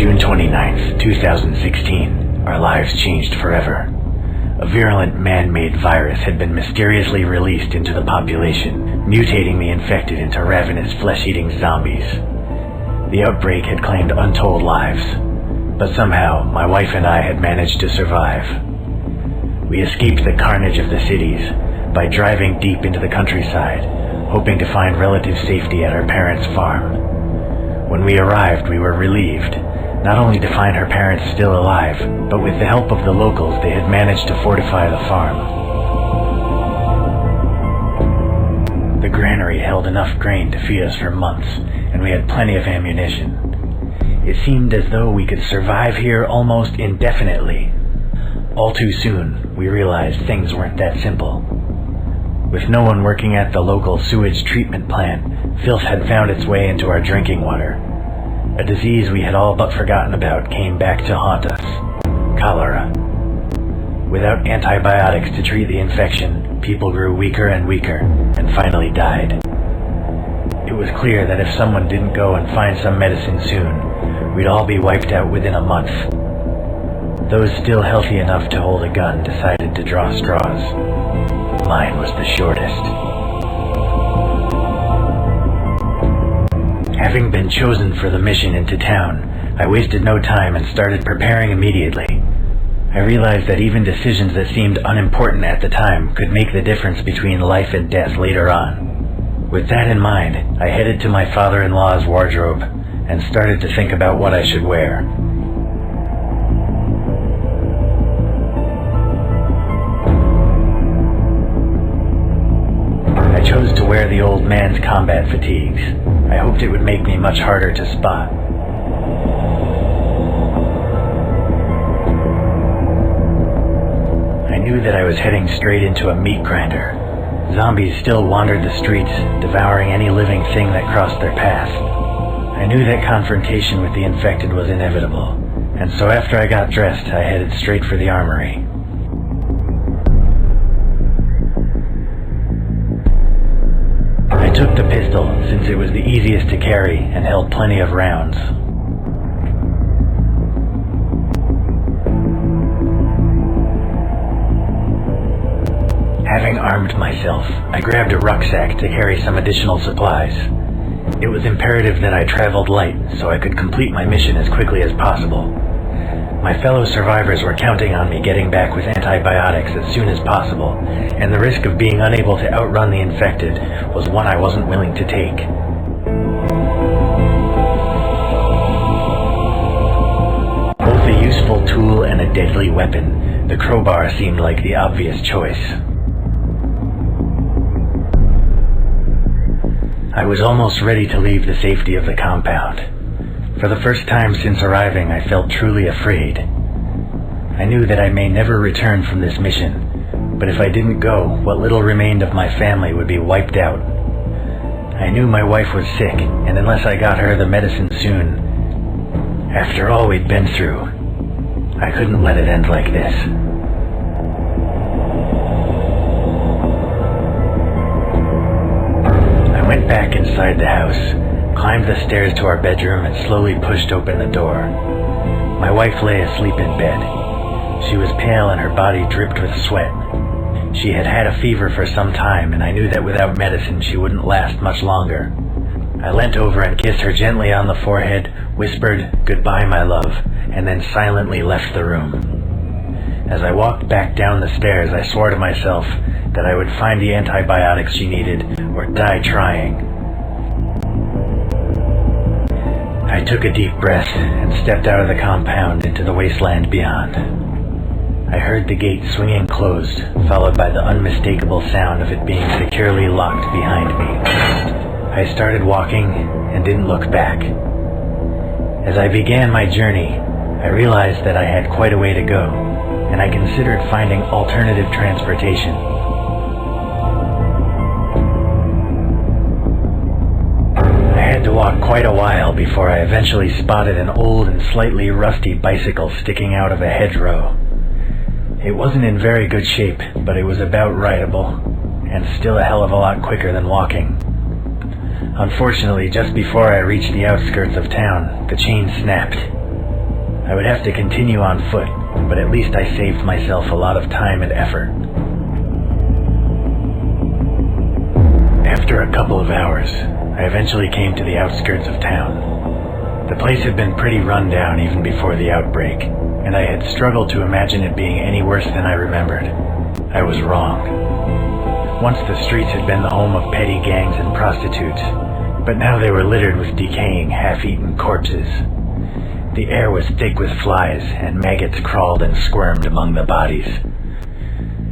June 29th, 2016, our lives changed forever. A virulent man-made virus had been mysteriously released into the population, mutating the infected into ravenous flesh-eating zombies. The outbreak had claimed untold lives, but somehow my wife and I had managed to survive. We escaped the carnage of the cities by driving deep into the countryside, hoping to find relative safety at our parents' farm. When we arrived, we were relieved, not only to find her parents still alive, but with the help of the locals, they had managed to fortify the farm. The granary held enough grain to feed us for months, and we had plenty of ammunition. It seemed as though we could survive here almost indefinitely. All too soon, we realized things weren't that simple. With no one working at the local sewage treatment plant, filth had found its way into our drinking water. A disease we had all but forgotten about came back to haunt us: cholera. Without antibiotics to treat the infection, people grew weaker and weaker, and finally died. It was clear that if someone didn't go and find some medicine soon, we'd all be wiped out within a month. Those still healthy enough to hold a gun decided to draw straws. Mine was the shortest. Having been chosen for the mission into town, I wasted no time and started preparing immediately. I realized that even decisions that seemed unimportant at the time could make the difference between life and death later on. With that in mind, I headed to my father-in-law's wardrobe and started to think about what I should wear. I chose to wear the old man's combat fatigues. I hoped it would make me much harder to spot. I knew that I was heading straight into a meat grinder. Zombies still wandered the streets, devouring any living thing that crossed their path. I knew that confrontation with the infected was inevitable, and so after I got dressed, I headed straight for the armory. I took the pistol, since it was the easiest to carry and held plenty of rounds. Having armed myself, I grabbed a rucksack to carry some additional supplies. It was imperative that I traveled light so I could complete my mission as quickly as possible. My fellow survivors were counting on me getting back with antibiotics as soon as possible, and the risk of being unable to outrun the infected was one I wasn't willing to take. Both a useful tool and a deadly weapon, the crowbar seemed like the obvious choice. I was almost ready to leave the safety of the compound. For the first time since arriving, I felt truly afraid. I knew that I may never return from this mission, but if I didn't go, what little remained of my family would be wiped out. I knew my wife was sick, and unless I got her the medicine soon, after all we'd been through, I couldn't let it end like this. I went back inside the house, climbed the stairs to our bedroom, and slowly pushed open the door. My wife lay asleep in bed. She was pale and her body dripped with sweat. She had had a fever for some time, and I knew that without medicine she wouldn't last much longer. I leant over and kissed her gently on the forehead, whispered, "Goodbye, my love," and then silently left the room. As I walked back down the stairs, I swore to myself that I would find the antibiotics she needed or die trying. I took a deep breath and stepped out of the compound into the wasteland beyond. I heard the gate swinging closed, followed by the unmistakable sound of it being securely locked behind me. I started walking and didn't look back. As I began my journey, I realized that I had quite a way to go, and I considered finding alternative transportation. I had to walk quite a while before I eventually spotted an old and slightly rusty bicycle sticking out of a hedgerow. It wasn't in very good shape, but it was about rideable, and still a hell of a lot quicker than walking. Unfortunately, just before I reached the outskirts of town, the chain snapped. I would have to continue on foot, but at least I saved myself a lot of time and effort. After a couple of hours, I eventually came to the outskirts of town. The place had been pretty run down even before the outbreak, and I had struggled to imagine it being any worse than I remembered. I was wrong. Once the streets had been the home of petty gangs and prostitutes, but now they were littered with decaying, half-eaten corpses. The air was thick with flies, and maggots crawled and squirmed among the bodies.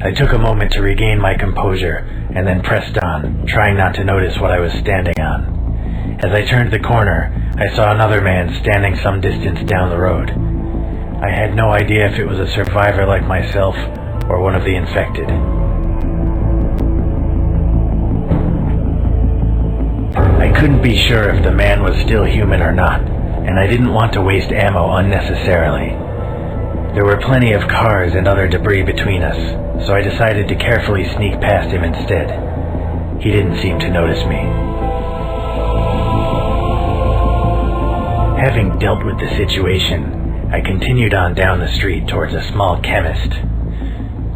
I took a moment to regain my composure, and then pressed on, trying not to notice what I was standing on. As I turned the corner, I saw another man standing some distance down the road. I had no idea if it was a survivor like myself, or one of the infected. I couldn't be sure if the man was still human or not, and I didn't want to waste ammo unnecessarily. There were plenty of cars and other debris between us, so I decided to carefully sneak past him instead. He didn't seem to notice me. Having dealt with the situation, I continued on down the street towards a small chemist.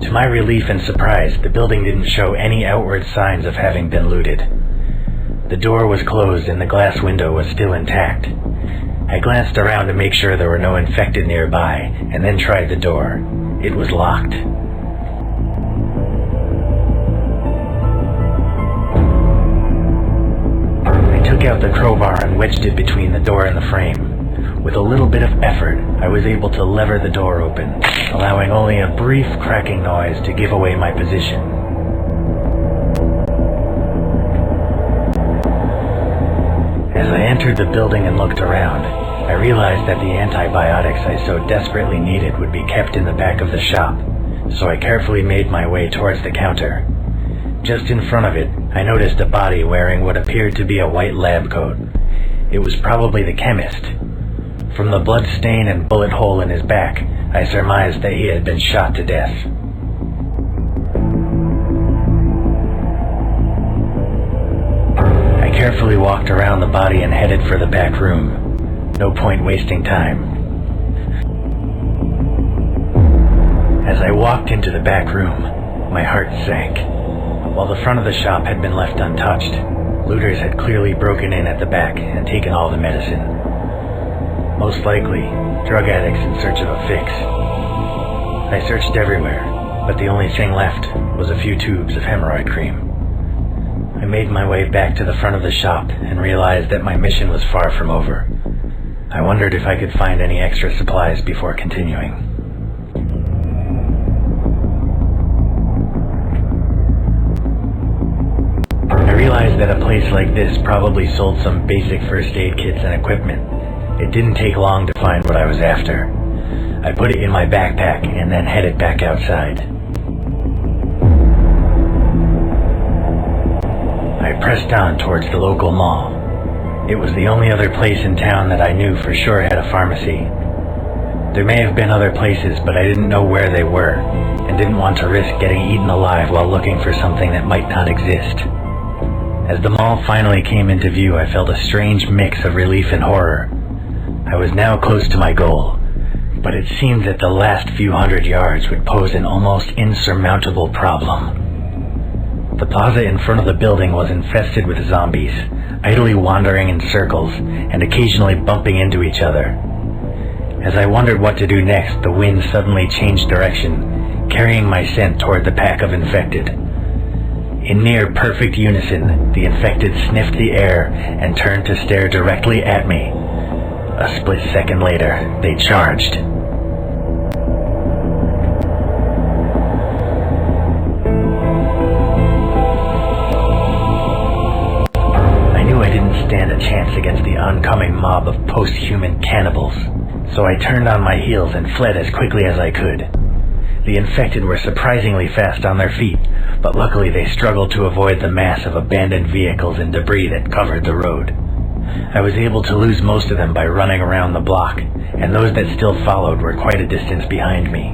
To my relief and surprise, the building didn't show any outward signs of having been looted. The door was closed and the glass window was still intact. I glanced around to make sure there were no infected nearby, and then tried the door. It was locked. I took out the crowbar and wedged it between the door and the frame. With a little bit of effort, I was able to lever the door open, allowing only a brief cracking noise to give away my position. As I entered the building and looked around, I realized that the antibiotics I so desperately needed would be kept in the back of the shop, so I carefully made my way towards the counter. Just in front of it, I noticed a body wearing what appeared to be a white lab coat. It was probably the chemist. From the blood stain and bullet hole in his back, I surmised that he had been shot to death. I carefully walked around the body and headed for the back room. No point wasting time. As I walked into the back room, my heart sank. While the front of the shop had been left untouched, looters had clearly broken in at the back and taken all the medicine. Most likely, drug addicts in search of a fix. I searched everywhere, but the only thing left was a few tubes of hemorrhoid cream. I made my way back to the front of the shop and realized that my mission was far from over. I wondered if I could find any extra supplies before continuing. I realized that a place like this probably sold some basic first aid kits and equipment. It didn't take long to find what I was after. I put it in my backpack and then headed back outside. I pressed on towards the local mall. It was the only other place in town that I knew for sure had a pharmacy. There may have been other places, but I didn't know where they were, and didn't want to risk getting eaten alive while looking for something that might not exist. As the mall finally came into view, I felt a strange mix of relief and horror. I was now close to my goal, but it seemed that the last few hundred yards would pose an almost insurmountable problem. The plaza in front of the building was infested with zombies, idly wandering in circles and occasionally bumping into each other. As I wondered what to do next, the wind suddenly changed direction, carrying my scent toward the pack of infected. In near perfect unison, the infected sniffed the air and turned to stare directly at me. A split second later, they charged. Stand a chance against the oncoming mob of post-human cannibals, so I turned on my heels and fled as quickly as I could. The infected were surprisingly fast on their feet, but luckily they struggled to avoid the mass of abandoned vehicles and debris that covered the road. I was able to lose most of them by running around the block, and those that still followed were quite a distance behind me.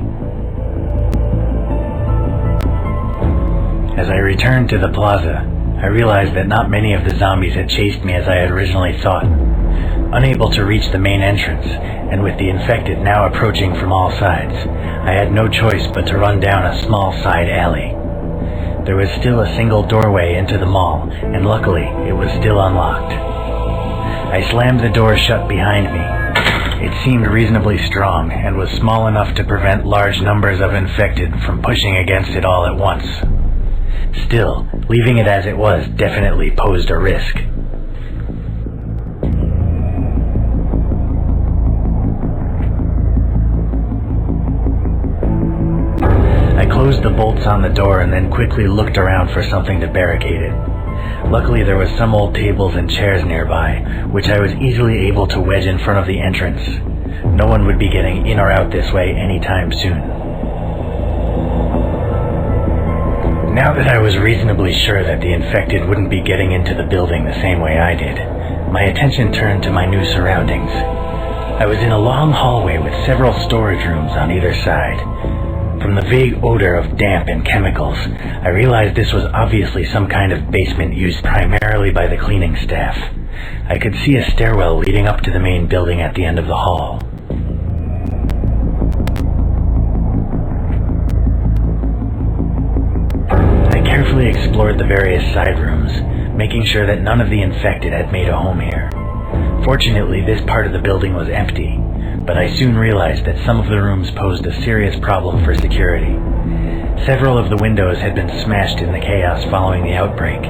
As I returned to the plaza, I realized that not many of the zombies had chased me as I had originally thought. Unable to reach the main entrance, and with the infected now approaching from all sides, I had no choice but to run down a small side alley. There was still a single doorway into the mall, and luckily it was still unlocked. I slammed the door shut behind me. It seemed reasonably strong and was small enough to prevent large numbers of infected from pushing against it all at once. Still, leaving it as it was definitely posed a risk. I closed the bolts on the door and then quickly looked around for something to barricade it. Luckily, there was some old tables and chairs nearby, which I was easily able to wedge in front of the entrance. No one would be getting in or out this way anytime soon. Now that I was reasonably sure that the infected wouldn't be getting into the building the same way I did, my attention turned to my new surroundings. I was in a long hallway with several storage rooms on either side. From the vague odor of damp and chemicals, I realized this was obviously some kind of basement used primarily by the cleaning staff. I could see a stairwell leading up to the main building at the end of the hall. I carefully explored the various side rooms, making sure that none of the infected had made a home here. Fortunately, this part of the building was empty, but I soon realized that some of the rooms posed a serious problem for security. Several of the windows had been smashed in the chaos following the outbreak.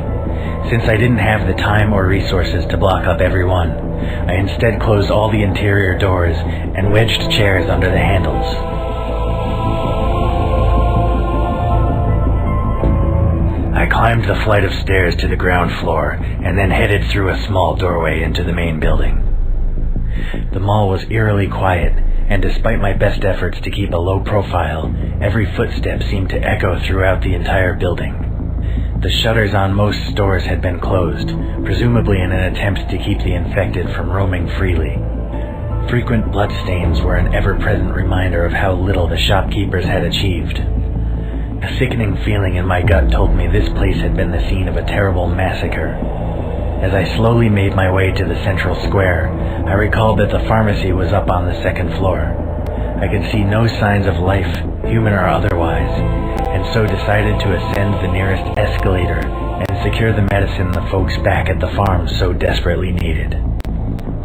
Since I didn't have the time or resources to block up every one, I instead closed all the interior doors and wedged chairs under the handles. I climbed the flight of stairs to the ground floor and then headed through a small doorway into the main building. The mall was eerily quiet, and despite my best efforts to keep a low profile, every footstep seemed to echo throughout the entire building. The shutters on most stores had been closed, presumably in an attempt to keep the infected from roaming freely. Frequent bloodstains were an ever-present reminder of how little the shopkeepers had achieved. A sickening feeling in my gut told me this place had been the scene of a terrible massacre. As I slowly made my way to the central square, I recalled that the pharmacy was up on the second floor. I could see no signs of life, human or otherwise, and so decided to ascend the nearest escalator and secure the medicine the folks back at the farm so desperately needed.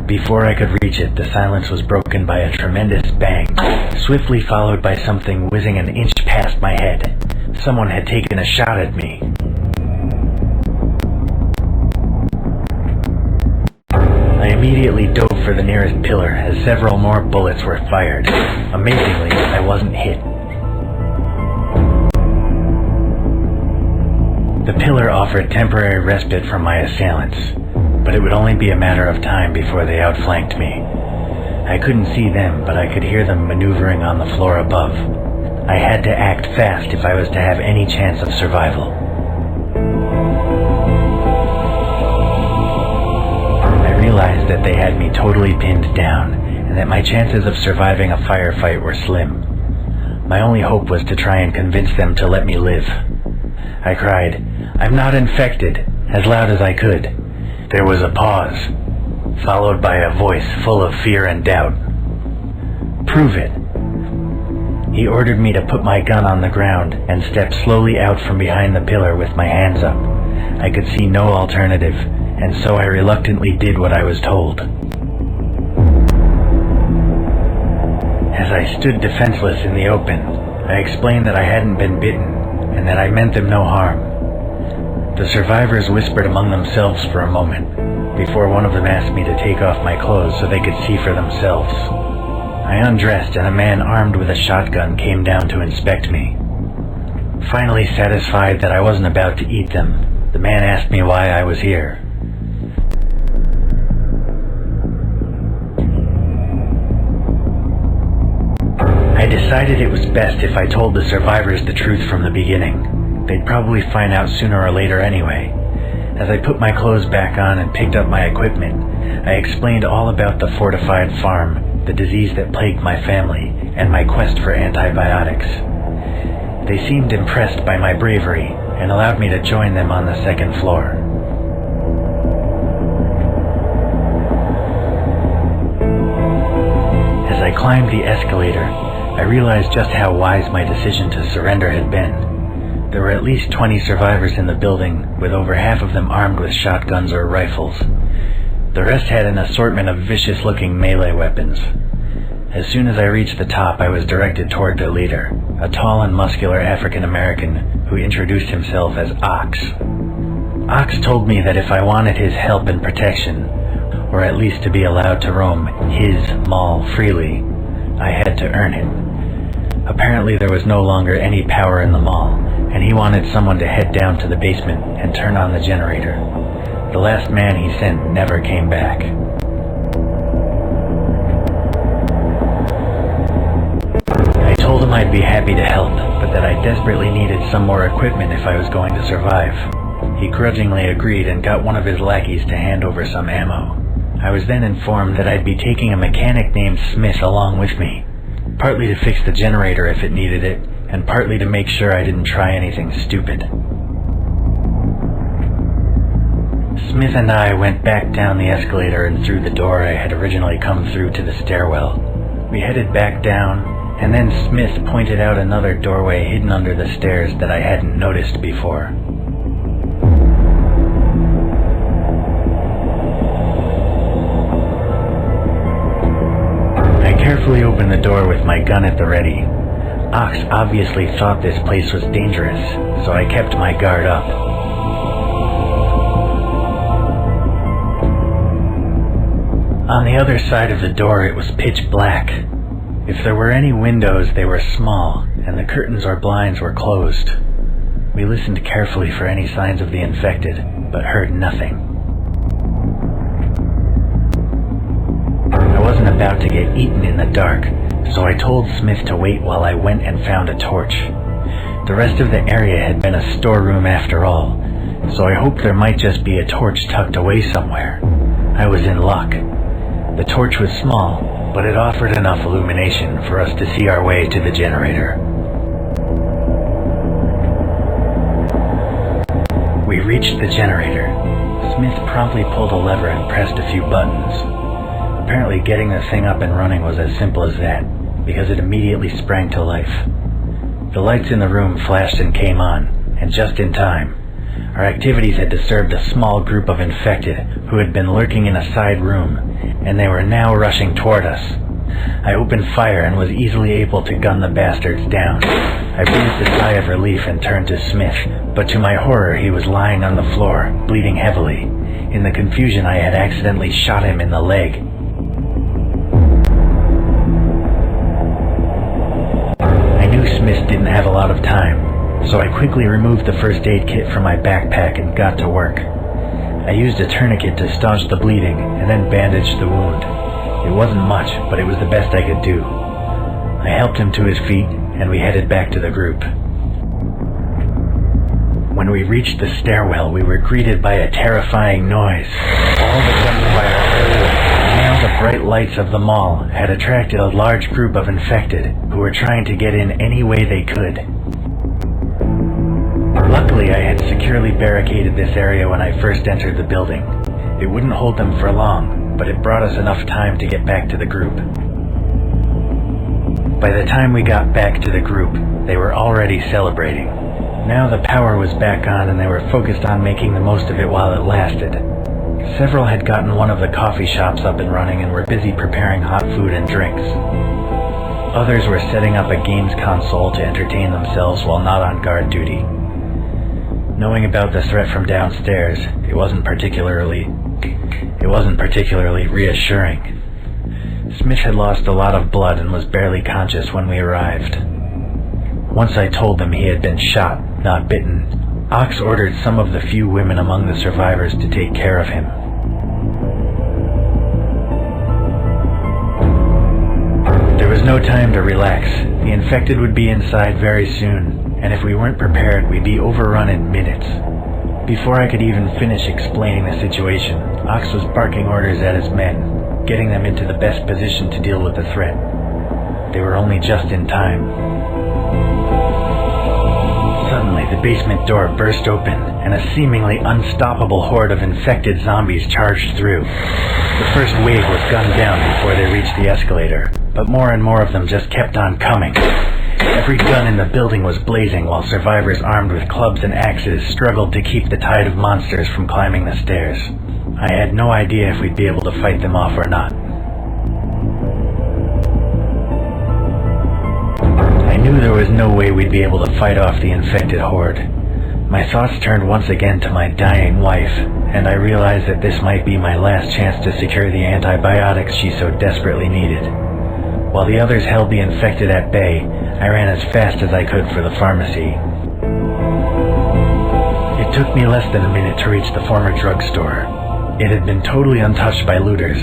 Before I could reach it, the silence was broken by a tremendous bang, swiftly followed by something whizzing an inch past my head. Someone had taken a shot at me. I immediately dove for the nearest pillar as several more bullets were fired. Amazingly, I wasn't hit. The pillar offered temporary respite from my assailants, but it would only be a matter of time before they outflanked me. I couldn't see them, but I could hear them maneuvering on the floor above. I had to act fast if I was to have any chance of survival. I realized that they had me totally pinned down, and that my chances of surviving a firefight were slim. My only hope was to try and convince them to let me live. I cried, "I'm not infected," as loud as I could. There was a pause, followed by a voice full of fear and doubt. "Prove it." He ordered me to put my gun on the ground and step slowly out from behind the pillar with my hands up. I could see no alternative, and so I reluctantly did what I was told. As I stood defenseless in the open, I explained that I hadn't been bitten, and that I meant them no harm. The survivors whispered among themselves for a moment, before one of them asked me to take off my clothes so they could see for themselves. I undressed, and a man armed with a shotgun came down to inspect me. Finally satisfied that I wasn't about to eat them, the man asked me why I was here. I decided it was best if I told the survivors the truth from the beginning. They'd probably find out sooner or later anyway. As I put my clothes back on and picked up my equipment, I explained all about the fortified farm, the disease that plagued my family, and my quest for antibiotics. They seemed impressed by my bravery and allowed me to join them on the second floor. I climbed the escalator, I realized just how wise my decision to surrender had been. There were at least 20 survivors in the building, with over half of them armed with shotguns or rifles. The rest had an assortment of vicious-looking melee weapons. As soon as I reached the top, I was directed toward their leader, a tall and muscular African-American who introduced himself as Ox. Ox told me that if I wanted his help and protection, or at least to be allowed to roam his mall freely, I had to earn it. Apparently there was no longer any power in the mall, and he wanted someone to head down to the basement and turn on the generator. The last man he sent never came back. I told him I'd be happy to help, but that I desperately needed some more equipment if I was going to survive. He grudgingly agreed and got one of his lackeys to hand over some ammo. I was then informed that I'd be taking a mechanic named Smith along with me, partly to fix the generator if it needed it, and partly to make sure I didn't try anything stupid. Smith and I went back down the escalator and through the door I had originally come through to the stairwell. We headed back down, and then Smith pointed out another doorway hidden under the stairs that I hadn't noticed before. I carefully opened the door with my gun at the ready. Ox obviously thought this place was dangerous, so I kept my guard up. On the other side of the door it was pitch black. If there were any windows, they were small, and the curtains or blinds were closed. We listened carefully for any signs of the infected, but heard nothing. I wasn't about to get eaten in the dark, so I told Smith to wait while I went and found a torch. The rest of the area had been a storeroom after all, so I hoped there might just be a torch tucked away somewhere. I was in luck. The torch was small, but it offered enough illumination for us to see our way to the generator. We reached the generator. Smith promptly pulled a lever and pressed a few buttons. Apparently getting the thing up and running was as simple as that, because it immediately sprang to life. The lights in the room flashed and came on, and just in time. Our activities had disturbed a small group of infected who had been lurking in a side room, and they were now rushing toward us. I opened fire and was easily able to gun the bastards down. I breathed a sigh of relief and turned to Smith, but to my horror he was lying on the floor, bleeding heavily. In the confusion I had accidentally shot him in the leg. I knew Smith didn't have a lot of time, so I quickly removed the first aid kit from my backpack and got to work. I used a tourniquet to staunch the bleeding and then bandaged the wound. It wasn't much, but it was the best I could do. I helped him to his feet, and we headed back to the group. When we reached the stairwell, we were greeted by a terrifying noise. All the gunfire earlier, and now the bright lights of the mall had attracted a large group of infected who were trying to get in any way they could. Luckily, I had securely barricaded this area when I first entered the building. It wouldn't hold them for long, but it brought us enough time to get back to the group. By the time we got back to the group, they were already celebrating. Now the power was back on and they were focused on making the most of it while it lasted. Several had gotten one of the coffee shops up and running and were busy preparing hot food and drinks. Others were setting up a games console to entertain themselves while not on guard duty. Knowing about the threat from downstairs, it wasn't particularly reassuring. Smith had lost a lot of blood and was barely conscious when we arrived. Once I told them he had been shot, not bitten, Ox ordered some of the few women among the survivors to take care of him. There was no time to relax. The infected would be inside very soon, and if we weren't prepared, we'd be overrun in minutes. Before I could even finish explaining the situation, Ox was barking orders at his men, getting them into the best position to deal with the threat. They were only just in time. Suddenly, the basement door burst open, and a seemingly unstoppable horde of infected zombies charged through. The first wave was gunned down before they reached the escalator, but more and more of them just kept on coming. Every gun in the building was blazing while survivors armed with clubs and axes struggled to keep the tide of monsters from climbing the stairs. I had no idea if we'd be able to fight them off or not. I knew there was no way we'd be able to fight off the infected horde. My thoughts turned once again to my dying wife, and I realized that this might be my last chance to secure the antibiotics she so desperately needed. While the others held the infected at bay, I ran as fast as I could for the pharmacy. It took me less than a minute to reach the former drugstore. It had been totally untouched by looters,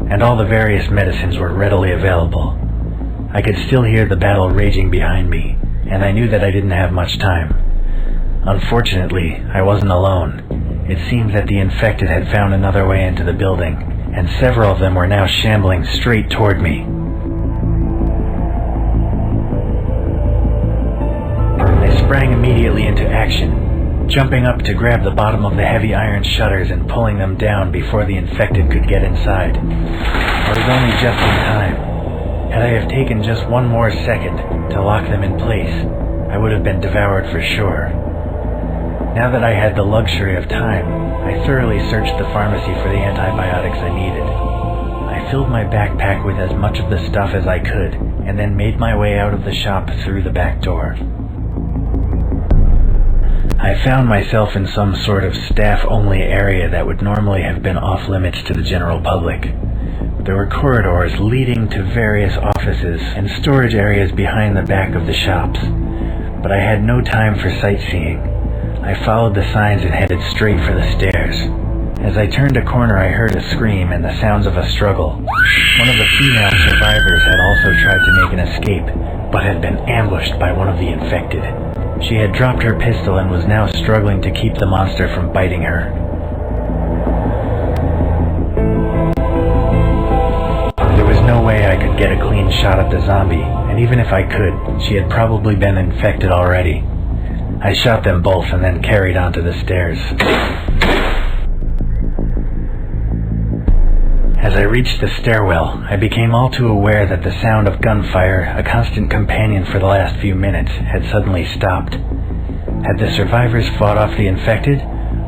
and all the various medicines were readily available. I could still hear the battle raging behind me, and I knew that I didn't have much time. Unfortunately, I wasn't alone. It seems that the infected had found another way into the building, and several of them were now shambling straight toward me. I sprang immediately into action, jumping up to grab the bottom of the heavy iron shutters and pulling them down before the infected could get inside. I was only just in time. Had I have taken just one more second to lock them in place, I would have been devoured for sure. Now that I had the luxury of time, I thoroughly searched the pharmacy for the antibiotics I needed. I filled my backpack with as much of the stuff as I could, and then made my way out of the shop through the back door. I found myself in some sort of staff-only area that would normally have been off-limits to the general public. There were corridors leading to various offices and storage areas behind the back of the shops, but I had no time for sightseeing. I followed the signs and headed straight for the stairs. As I turned a corner, I heard a scream and the sounds of a struggle. One of the female survivors had also tried to make an escape, but had been ambushed by one of the infected. She had dropped her pistol and was now struggling to keep the monster from biting her. There was no way I could get a clean shot at the zombie, and even if I could, she had probably been infected already. I shot them both and then carried onto the stairs. As I reached the stairwell, I became all too aware that the sound of gunfire, a constant companion for the last few minutes, had suddenly stopped. Had the survivors fought off the infected,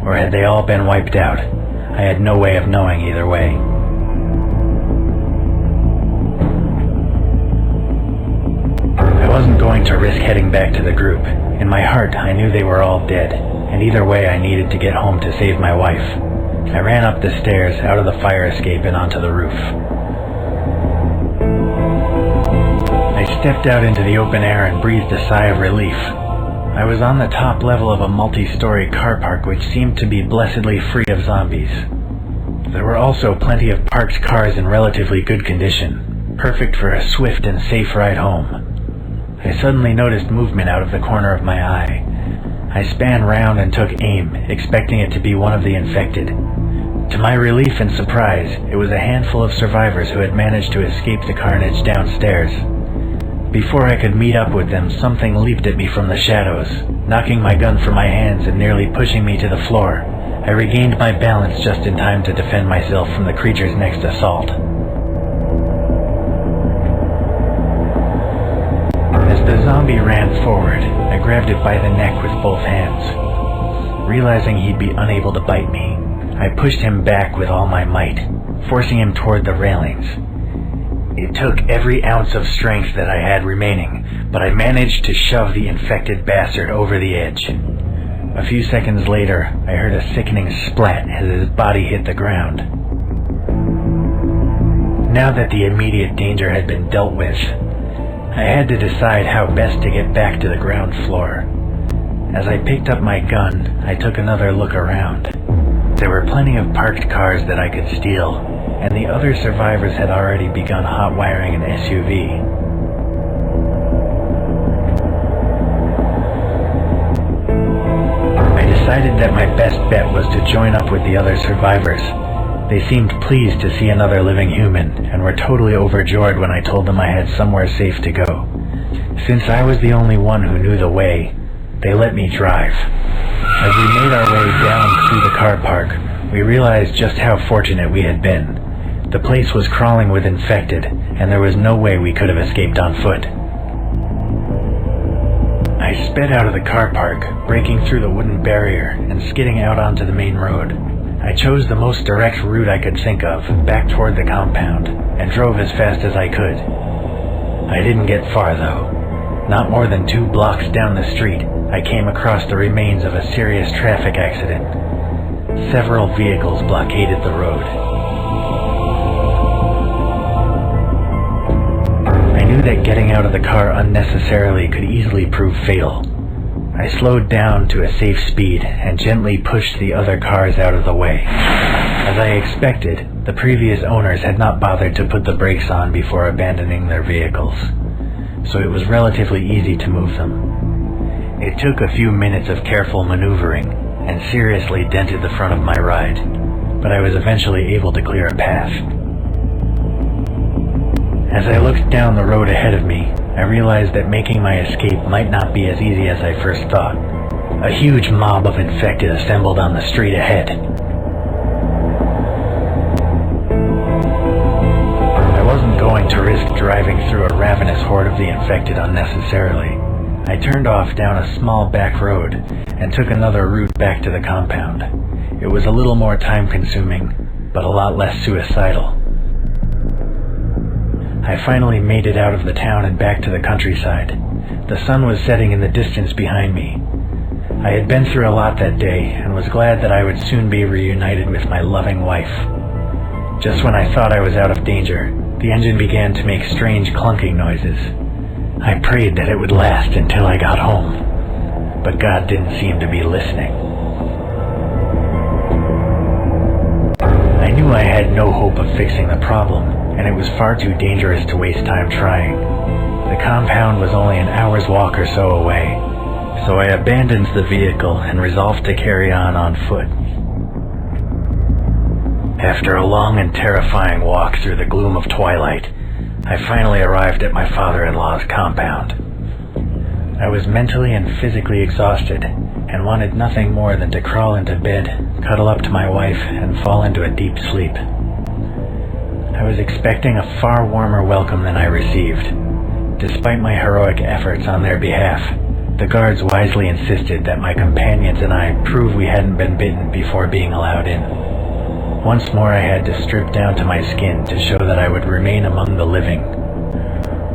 or had they all been wiped out? I had no way of knowing either way. I wasn't going to risk heading back to the group. In my heart, I knew they were all dead, and either way I needed to get home to save my wife. I ran up the stairs, out of the fire escape, and onto the roof. I stepped out into the open air and breathed a sigh of relief. I was on the top level of a multi-story car park which seemed to be blessedly free of zombies. There were also plenty of parked cars in relatively good condition, perfect for a swift and safe ride home. I suddenly noticed movement out of the corner of my eye. I span round and took aim, expecting it to be one of the infected. To my relief and surprise, it was a handful of survivors who had managed to escape the carnage downstairs. Before I could meet up with them, something leaped at me from the shadows, knocking my gun from my hands and nearly pushing me to the floor. I regained my balance just in time to defend myself from the creature's next assault. As the zombie ran forward, I grabbed it by the neck with both hands. Realizing he'd be unable to bite me, I pushed him back with all my might, forcing him toward the railings. It took every ounce of strength that I had remaining, but I managed to shove the infected bastard over the edge. A few seconds later, I heard a sickening splat as his body hit the ground. Now that the immediate danger had been dealt with, I had to decide how best to get back to the ground floor. As I picked up my gun, I took another look around. There were plenty of parked cars that I could steal, and the other survivors had already begun hot wiring an SUV. I decided that my best bet was to join up with the other survivors. They seemed pleased to see another living human, and were totally overjoyed when I told them I had somewhere safe to go. Since I was the only one who knew the way, they let me drive. As we made our way down through the car park, we realized just how fortunate we had been. The place was crawling with infected, and there was no way we could have escaped on foot. I sped out of the car park, breaking through the wooden barrier and skidding out onto the main road. I chose the most direct route I could think of, back toward the compound, and drove as fast as I could. I didn't get far, though. Not more than 2 blocks down the street, I came across the remains of a serious traffic accident. Several vehicles blockaded the road. I knew that getting out of the car unnecessarily could easily prove fatal. I slowed down to a safe speed and gently pushed the other cars out of the way. As I expected, the previous owners had not bothered to put the brakes on before abandoning their vehicles, so it was relatively easy to move them. It took a few minutes of careful maneuvering and seriously dented the front of my ride, but I was eventually able to clear a path. As I looked down the road ahead of me, I realized that making my escape might not be as easy as I first thought. A huge mob of infected assembled on the street ahead. I wasn't going to risk driving through a ravenous horde of the infected unnecessarily. I turned off down a small back road and took another route back to the compound. It was a little more time-consuming, but a lot less suicidal. I finally made it out of the town and back to the countryside. The sun was setting in the distance behind me. I had been through a lot that day and was glad that I would soon be reunited with my loving wife. Just when I thought I was out of danger, the engine began to make strange clunking noises. I prayed that it would last until I got home, but God didn't seem to be listening. I knew I had no hope of fixing the problem, and it was far too dangerous to waste time trying. The compound was only an hour's walk or so away, so I abandoned the vehicle and resolved to carry on foot. After a long and terrifying walk through the gloom of twilight, I finally arrived at my father-in-law's compound. I was mentally and physically exhausted, and wanted nothing more than to crawl into bed, cuddle up to my wife, and fall into a deep sleep. I was expecting a far warmer welcome than I received. Despite my heroic efforts on their behalf, the guards wisely insisted that my companions and I prove we hadn't been bitten before being allowed in. Once more I had to strip down to my skin to show that I would remain among the living.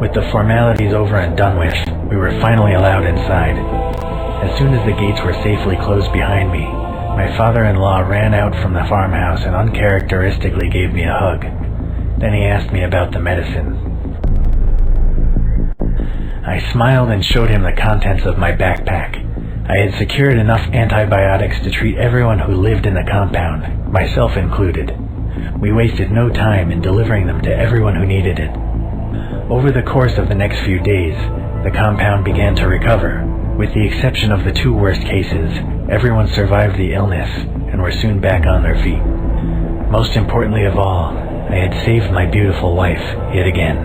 With the formalities over and done with, we were finally allowed inside. As soon as the gates were safely closed behind me, my father-in-law ran out from the farmhouse and uncharacteristically gave me a hug. Then he asked me about the medicine. I smiled and showed him the contents of my backpack. I had secured enough antibiotics to treat everyone who lived in the compound, myself included. We wasted no time in delivering them to everyone who needed it. Over the course of the next few days, the compound began to recover. With the exception of the 2 worst cases, everyone survived the illness and were soon back on their feet. Most importantly of all, I had saved my beautiful wife yet again.